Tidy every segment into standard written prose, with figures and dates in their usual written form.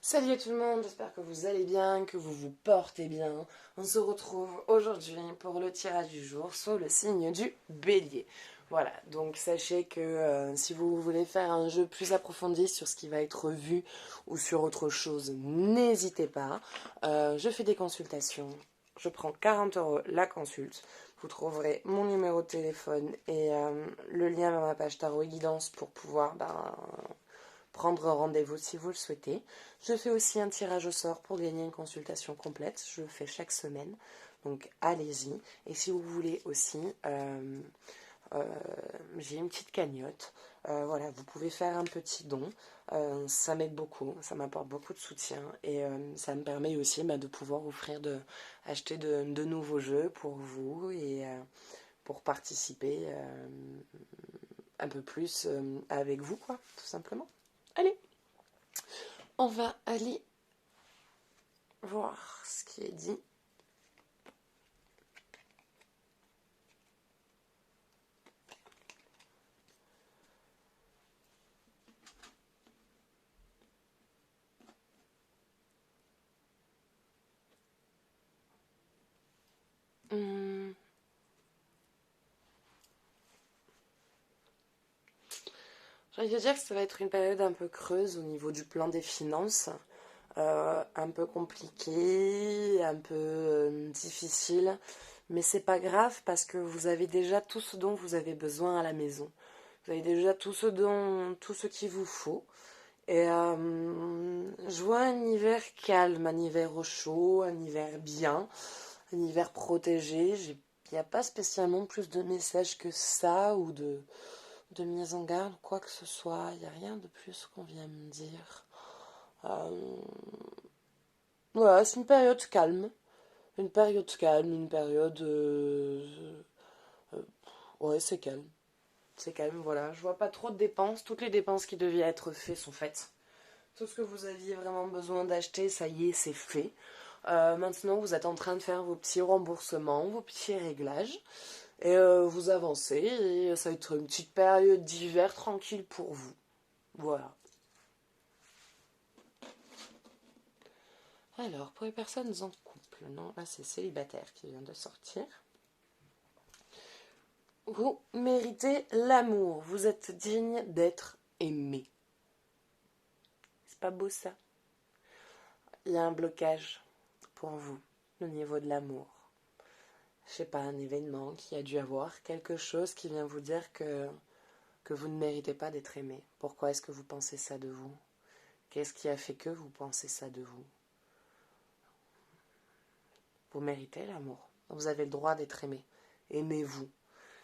Salut à tout le monde, j'espère que vous allez bien, que vous vous portez bien. On se retrouve aujourd'hui pour le tirage du jour sur le signe du Bélier. Voilà, donc sachez que si vous voulez faire un jeu plus approfondi sur ce qui va être vu ou sur autre chose, n'hésitez pas. Je fais des consultations, je prends 40 € la consulte. Vous trouverez mon numéro de téléphone et le lien vers ma page Tarot et Guidance pour pouvoir prendre rendez-vous si vous le souhaitez. Je fais aussi un tirage au sort pour gagner une consultation complète. Je le fais chaque semaine, donc allez-y. Et si vous voulez aussi, euh, j'ai une petite cagnotte. Voilà, vous pouvez faire un petit don. Ça m'aide beaucoup, ça m'apporte beaucoup de soutien et ça me permet aussi de pouvoir acheter de nouveaux jeux pour vous et pour participer un peu plus avec vous, quoi, tout simplement. Allez, on va aller voir ce qui est dit. Hum, J'ai envie de dire que ça va être une période un peu creuse au niveau du plan des finances. Un peu compliqué, un peu difficile. Mais c'est pas grave parce que vous avez déjà tout ce dont vous avez besoin à la maison. Vous avez déjà tout ce qu'il vous faut. Et je vois un hiver calme, un hiver au chaud, un hiver bien, un hiver protégé. Il n'y a pas spécialement plus de messages que ça ou de mise en garde ou quoi que ce soit. Il n'y a rien de plus qu'on vient me dire. Euh, voilà, c'est une période calme. Une période calme, une période... euh, ouais, c'est calme. C'est calme, voilà. Je vois pas trop de dépenses. Toutes les dépenses qui devaient être faites sont faites. Tout ce que vous aviez vraiment besoin d'acheter, ça y est, c'est fait. Maintenant, vous êtes en train de faire vos petits remboursements, vos petits réglages. Et vous avancez. Et ça va être une petite période d'hiver tranquille pour vous. Voilà. Alors, pour les personnes en couple, non, là c'est célibataire qui vient de sortir. Vous méritez l'amour. Vous êtes digne d'être aimé. C'est pas beau ça? Il y a un blocage pour vous au niveau de l'amour. Je sais pas, un événement qui a dû avoir, quelque chose qui vient vous dire que vous ne méritez pas d'être aimé. Pourquoi est-ce que vous pensez ça de vous? Qu'est-ce qui a fait que vous pensez ça de vous? Vous méritez l'amour. Vous avez le droit d'être aimé. Aimez-vous.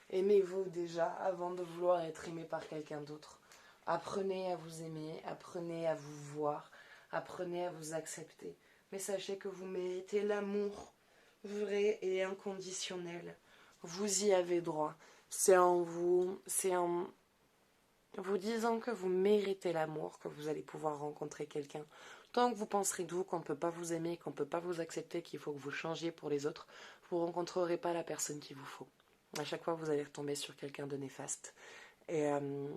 Aimez-vous déjà avant de vouloir être aimé par quelqu'un d'autre. Apprenez à vous aimer, apprenez à vous voir, apprenez à vous accepter. Mais sachez que vous méritez l'amour vrai et inconditionnel. Vous y avez droit. C'est en vous disant que vous méritez l'amour que vous allez pouvoir rencontrer quelqu'un. Tant que vous penserez de vous qu'on ne peut pas vous aimer, qu'on ne peut pas vous accepter, qu'il faut que vous changiez pour les autres, vous ne rencontrerez pas la personne qu'il vous faut. À chaque fois, vous allez retomber sur quelqu'un de néfaste. Et, euh,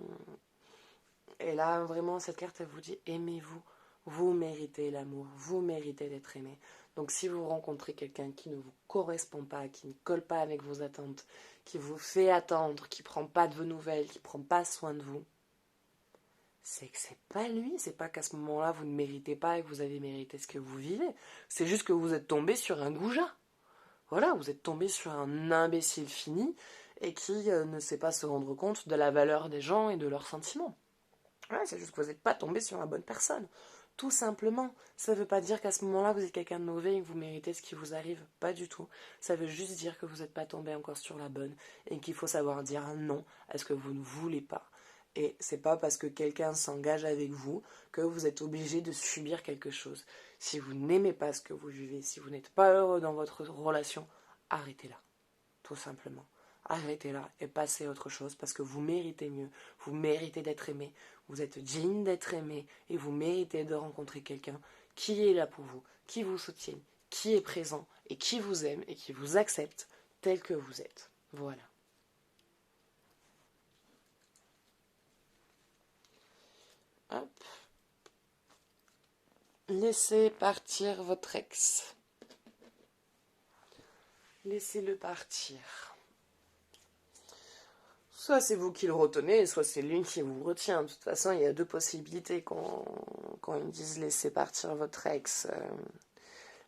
et là, vraiment, cette carte, elle vous dit, aimez-vous. Vous méritez l'amour. Vous méritez d'être aimé. Donc, si vous rencontrez quelqu'un qui ne vous correspond pas, qui ne colle pas avec vos attentes, qui vous fait attendre, qui ne prend pas de vos nouvelles, qui ne prend pas soin de vous, c'est que c'est pas lui. C'est pas qu'à ce moment-là, vous ne méritez pas et que vous avez mérité ce que vous vivez. C'est juste que vous êtes tombé sur un goujat. Voilà, vous êtes tombé sur un imbécile fini et qui ne sait pas se rendre compte de la valeur des gens et de leurs sentiments. Ouais, c'est juste que vous n'êtes pas tombé sur la bonne personne. Tout simplement. Ça ne veut pas dire qu'à ce moment-là, vous êtes quelqu'un de mauvais et que vous méritez ce qui vous arrive. Pas du tout. Ça veut juste dire que vous n'êtes pas tombé encore sur la bonne et qu'il faut savoir dire non à ce que vous ne voulez pas. Et c'est pas parce que quelqu'un s'engage avec vous que vous êtes obligé de subir quelque chose. Si vous n'aimez pas ce que vous vivez, si vous n'êtes pas heureux dans votre relation, arrêtez-la. Tout simplement. Arrêtez là et passez à autre chose parce que vous méritez mieux, vous méritez d'être aimé, vous êtes digne d'être aimé et vous méritez de rencontrer quelqu'un qui est là pour vous, qui vous soutient, qui est présent et qui vous aime et qui vous accepte tel que vous êtes. Voilà. Hop. Laissez partir votre ex. Laissez-le partir. Soit c'est vous qui le retenez, soit c'est lui qui vous retient. De toute façon, il y a deux possibilités quand ils disent laissez partir votre ex.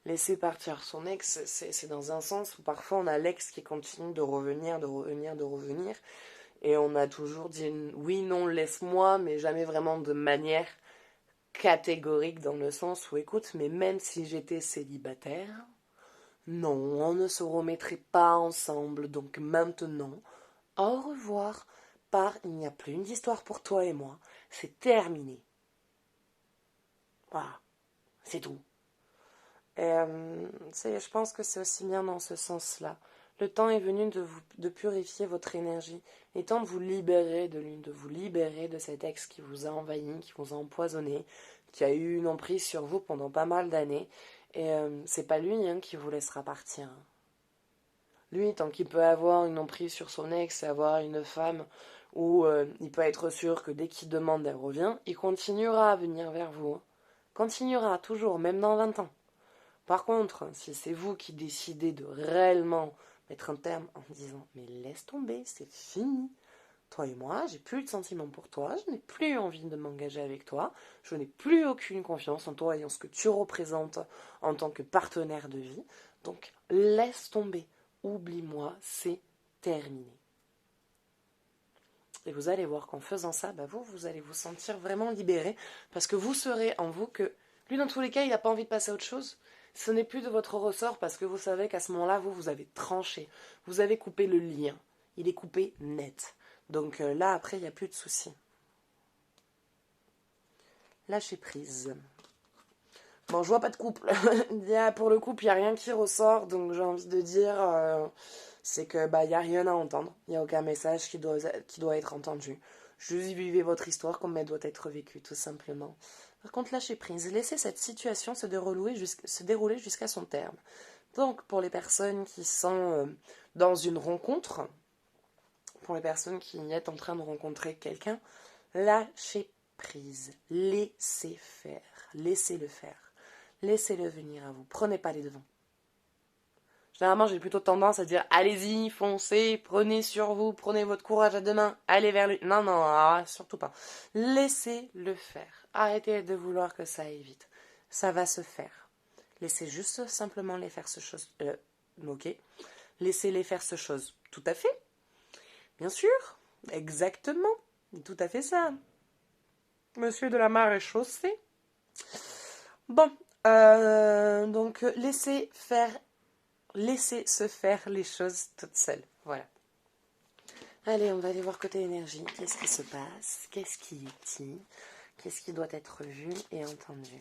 Laisser partir son ex, c'est dans un sens où parfois on a l'ex qui continue de revenir, de revenir, de revenir. Et on a toujours dit oui, non, laisse-moi, mais jamais vraiment de manière catégorique dans le sens où écoute, mais même si j'étais célibataire, non, on ne se remettrait pas ensemble, donc maintenant, au revoir, il n'y a plus d'histoire pour toi et moi, c'est terminé. Voilà, c'est tout. Et je pense que c'est aussi bien dans ce sens-là. Le temps est venu de purifier votre énergie, et temps de vous libérer de lui, de vous libérer de cet ex qui vous a envahi, qui vous a empoisonné, qui a eu une emprise sur vous pendant pas mal d'années. Et c'est pas lui qui vous laissera partir. Lui, tant qu'il peut avoir une emprise sur son ex et avoir une femme où il peut être sûr que dès qu'il demande, elle revient, il continuera à venir vers vous. Continuera, toujours, même dans 20 ans. Par contre, si c'est vous qui décidez de réellement mettre un terme en disant « mais laisse tomber, c'est fini, toi et moi, j'ai plus de sentiments pour toi, je n'ai plus envie de m'engager avec toi, je n'ai plus aucune confiance en toi et en ce que tu représentes en tant que partenaire de vie, donc laisse tomber, oublie-moi, c'est terminé. » Et vous allez voir qu'en faisant ça, vous allez vous sentir vraiment libéré, parce que vous serez en vous que, lui dans tous les cas, il n'a pas envie de passer à autre chose. Ce n'est plus de votre ressort parce que vous savez qu'à ce moment-là, vous avez tranché. Vous avez coupé le lien. Il est coupé net. Donc là, après, il n'y a plus de soucis. Lâchez prise. Bon, je vois pas de couple. Pour le couple, il n'y a rien qui ressort. Donc j'ai envie de dire, c'est que il n'y a rien à entendre. Il n'y a aucun message qui doit être entendu. Juste vivez votre histoire comme elle doit être vécue, tout simplement. Par contre, lâchez prise. Laissez cette situation se dérouler jusqu'à son terme. Donc, pour les personnes qui sont dans une rencontre, pour les personnes qui sont en train de rencontrer quelqu'un, lâchez prise. Laissez faire. Laissez-le faire. Laissez-le venir à vous. Prenez pas les devants. Généralement, j'ai plutôt tendance à dire allez-y, foncez, prenez sur vous, prenez votre courage à deux mains, allez vers lui. Non, non, surtout pas. Laissez-le faire. Arrêtez de vouloir que ça aille vite. Ça va se faire. Laissez juste simplement les faire ce chose. Ok. Laissez-les faire ce chose. Tout à fait. Bien sûr. Exactement. Tout à fait ça. Monsieur de la Maréchaussée. Bon. Donc, laissez se faire les choses toutes seules. Voilà. Allez, on va aller voir côté énergie. Qu'est-ce qui se passe? Qu'est-ce qui est dit? Qu'est-ce qui doit être vu et entendu?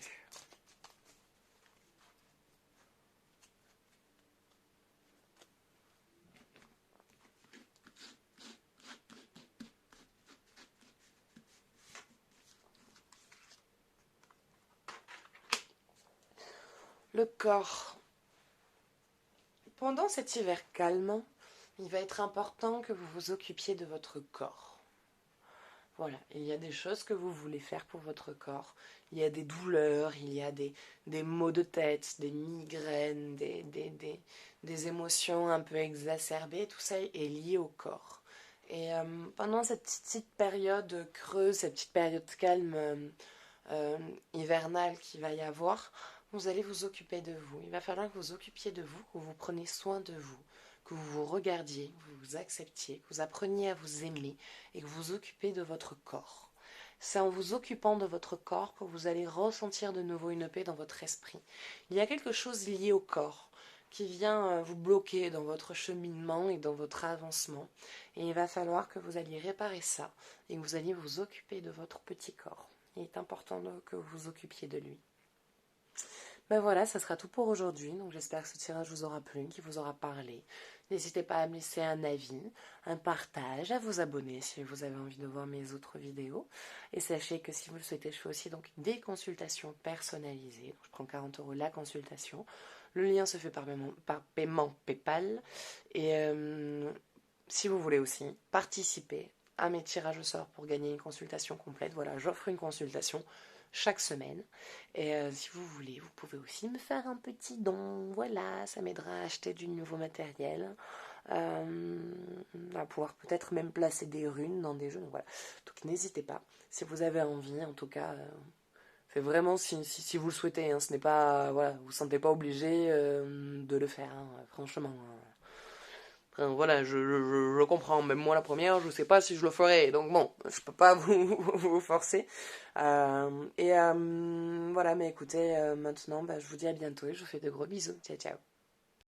Le corps. Pendant cet hiver calme, il va être important que vous vous occupiez de votre corps. Voilà, il y a des choses que vous voulez faire pour votre corps. Il y a des douleurs, il y a des maux de tête, des migraines, des émotions un peu exacerbées. Tout ça est lié au corps. Et pendant cette petite période creuse, cette petite période calme hivernale qu'il va y avoir, vous allez vous occuper de vous. Il va falloir que vous occupiez de vous, que vous preniez soin de vous, que vous vous regardiez, que vous vous acceptiez, que vous appreniez à vous aimer et que vous vous occupez de votre corps. C'est en vous occupant de votre corps que vous allez ressentir de nouveau une paix dans votre esprit. Il y a quelque chose lié au corps qui vient vous bloquer dans votre cheminement et dans votre avancement. Et il va falloir que vous alliez réparer ça et que vous alliez vous occuper de votre petit corps. Il est important que vous vous occupiez de lui. Ben voilà, ça sera tout pour aujourd'hui. Donc j'espère que ce tirage vous aura plu, qu'il vous aura parlé. N'hésitez pas à me laisser un avis, un partage, à vous abonner si vous avez envie de voir mes autres vidéos. Et sachez que si vous le souhaitez, je fais aussi donc des consultations personnalisées. Donc, je prends 40 € la consultation. Le lien se fait par paiement PayPal. Et si vous voulez aussi participer à mes tirages au sort pour gagner une consultation complète, voilà, j'offre une consultation chaque semaine. Et si vous voulez, vous pouvez aussi me faire un petit don. Voilà, ça m'aidera à acheter du nouveau matériel. À pouvoir peut-être même placer des runes dans des jeux. Donc voilà. Donc n'hésitez pas. Si vous avez envie, en tout cas, c'est vraiment si vous le souhaitez. Hein, ce n'est pas, voilà, vous ne vous sentez pas obligé de le faire. Hein, franchement. Enfin, voilà, je comprends. Même moi, la première, je sais pas si je le ferai. Donc bon, je peux pas vous forcer. Voilà, mais écoutez, maintenant, bah, je vous dis à bientôt et je vous fais de gros bisous. Ciao, ciao.